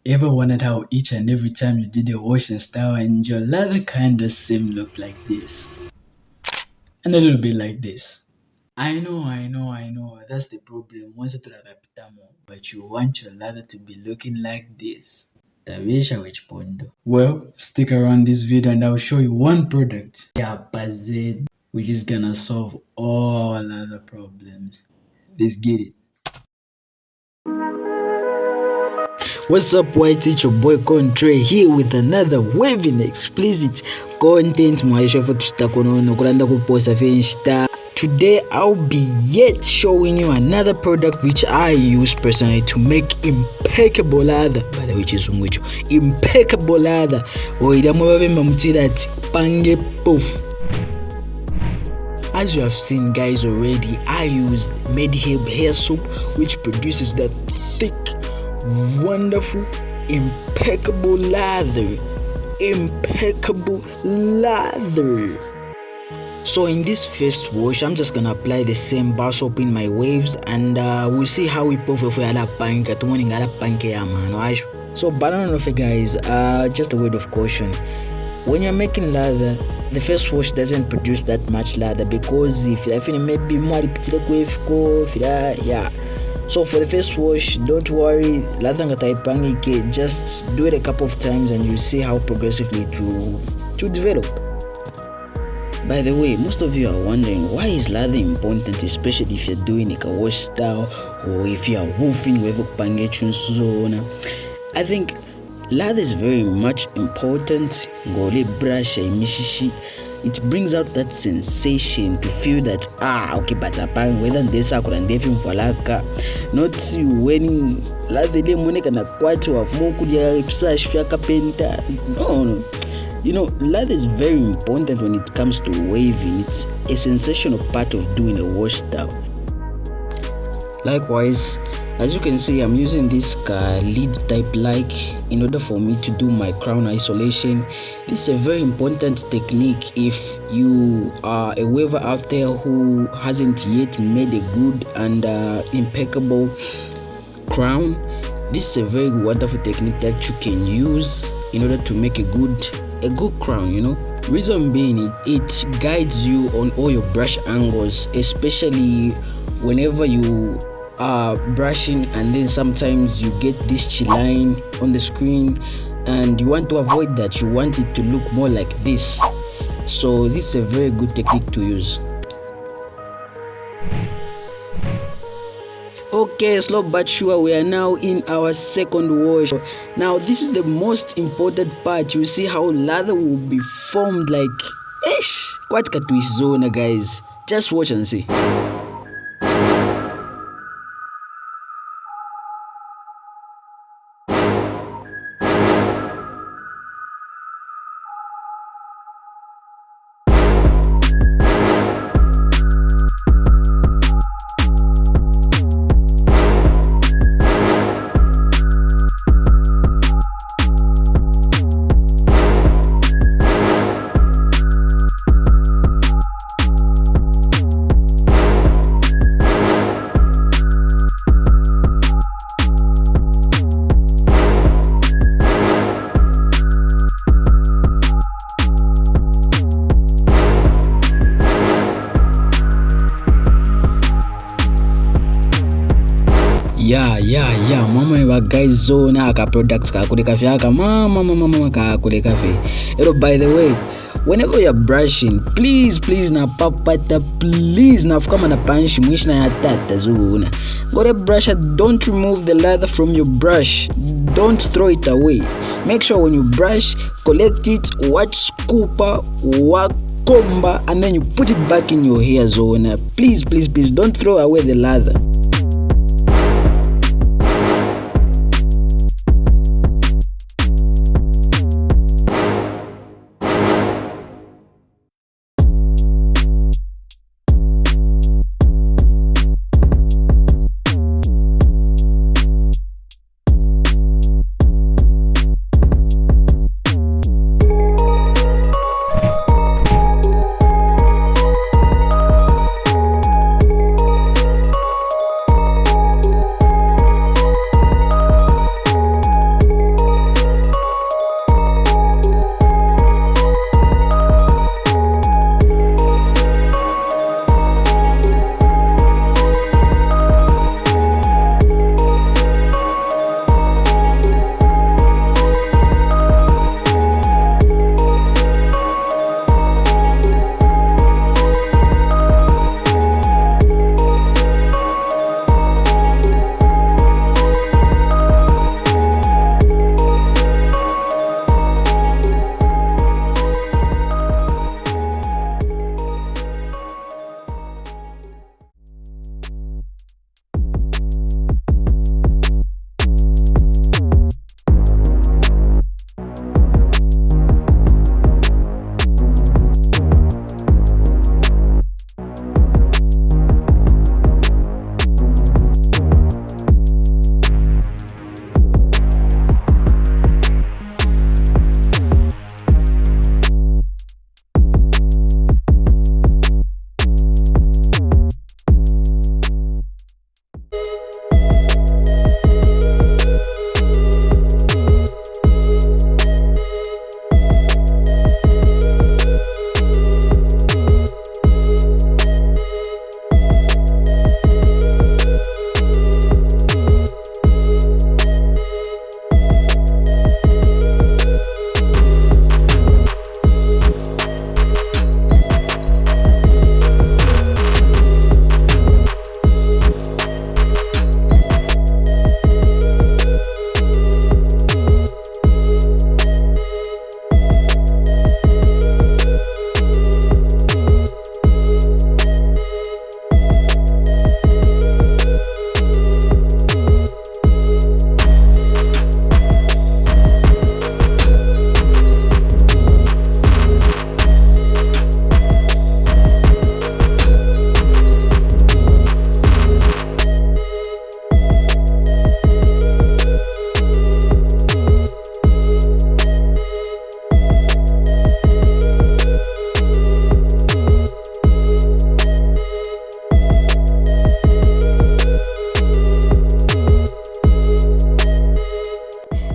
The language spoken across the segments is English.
Ever wondered how each and every time you did a wash and style and your lather kinda same look like this? And a little bit like this. I know, that's the problem. Once you to more, but you want your lather to be looking like this. Tavisha which pondo. Well, stick around this video and I'll show you one product. Yeah, Bazed, which is gonna solve all other problems. Let's get it. What's up, white? It's your boy Contre here with another waving explicit content. Today I'll be yet showing you another product which I use personally to make impeccable lather. By the way, which is impeccable lather. As you have seen, guys, already, I use medi hair soap, which produces that thick, wonderful, impeccable lather. So in this first wash, I'm just gonna apply the same bar soap in my waves, and we'll see how we puff if we had a pank at morning at a pank. So banana of guys, just a word of caution. When you're making lather, the first wash doesn't produce that much lather, because if I feel maybe more yeah. So for the first wash, don't worry, just do it a couple of times and you see how progressively to develop. By the way, most of you are wondering, why is lather important, especially if you're doing like a wash style or if you are woofing with zone. I think lather is very much important. It brings out that sensation to feel that okay, but whether this for laka, not when lather can quite have more could no. You know, lather is very important when it comes to waving. It's a sensational part of doing a wash style. Likewise, as you can see, I'm using this lead type in order for me to do my crown isolation. This is a very important technique if you are a waver out there who hasn't yet made a good and impeccable crown. This is a very wonderful technique that you can use in order to make a good crown, you know. Reason being, it guides you on all your brush angles, especially whenever you are brushing and then sometimes you get this chill line on the screen and you want to avoid that. You want it to look more like this. So this is a very good technique to use. Okay, slow but sure, we are now in our second wash. Now this is the most important part. You see how lather will be formed like quite zona, guys. Just watch and see. Yeah, mama wa guys zona aka products kakuleka fyaka mama kakuleka fe. By the way, whenever you're brushing, please na papata, please na kama na panshi mwishi na yatata zona. Got a brush, don't remove the lather from your brush. Don't throw it away. Make sure when you brush, collect it, watch scooper, comba, and then you put it back in your hair zona. Please don't throw away the lather.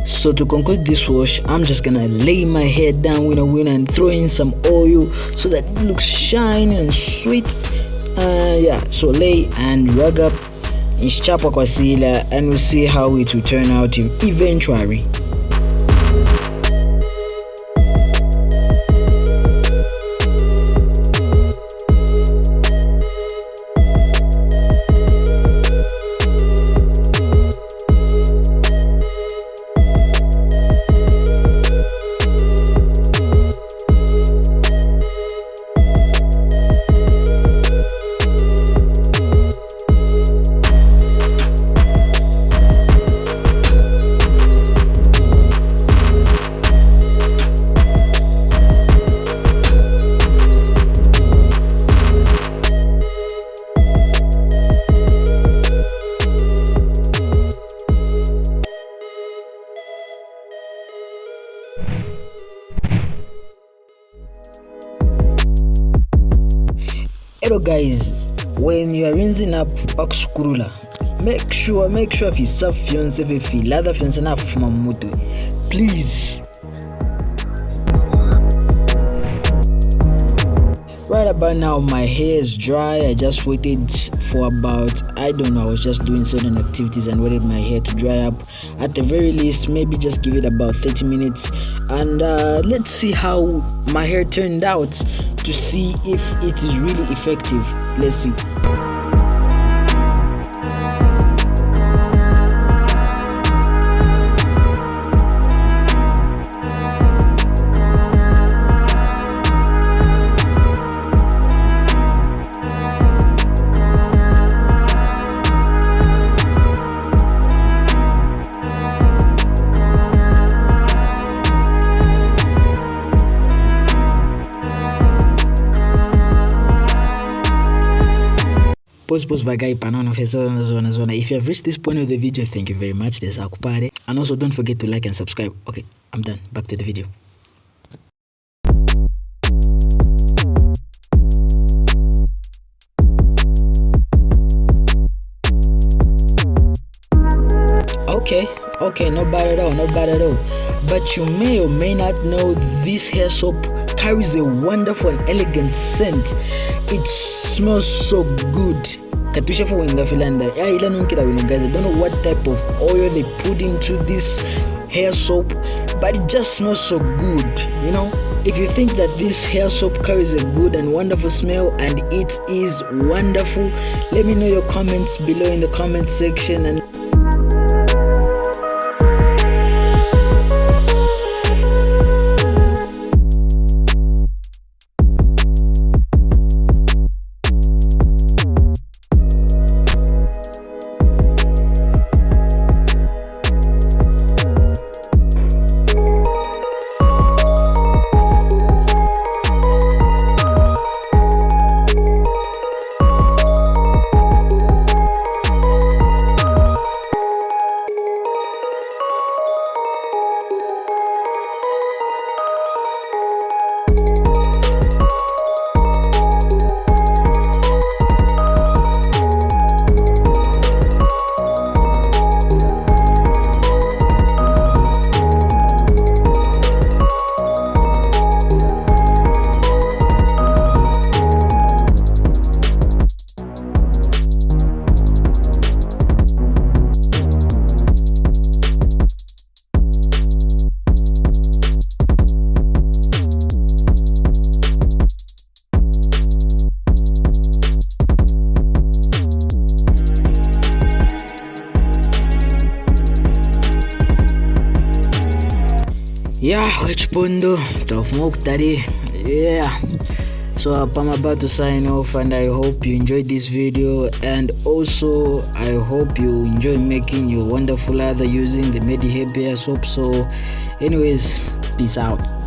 So to conclude this wash, I'm just gonna lay my hair down and throw in some oil so that it looks shiny and sweet. Yeah, so lay and rug up in chapa concealer, and we'll see how it will turn out eventually. Hello guys, when you are rinsing up pakusukurula, make sure if you serve fiance if you lather fiance na fuma moto, please. Right about now my hair is dry. I just waited for about, I was just doing certain activities and waited my hair to dry up. At the very least, maybe just give it about 30 minutes and let's see how my hair turned out to see if it is really effective. Let's see. Pause vagai panano zona. If you have reached this point of the video, thank you very much. There's Akupare. And also don't forget to like and subscribe. Okay, I'm done. Back to the video. Okay, not bad at all. But you may or may not know this hair soap carries a wonderful and elegant scent. It smells so good. Katusha for Wingafilanda. I don't know what type of oil they put into this hair soap, but it just smells so good. If you think that this hair soap carries a good and wonderful smell, and it is wonderful, let me know your comments below in the comment section. And yeah, which pondo daddy. Yeah, so I'm about to sign off, and I hope you enjoyed this video, and also I hope you enjoy making your wonderful lather using the medi hair soap. So anyways, peace out.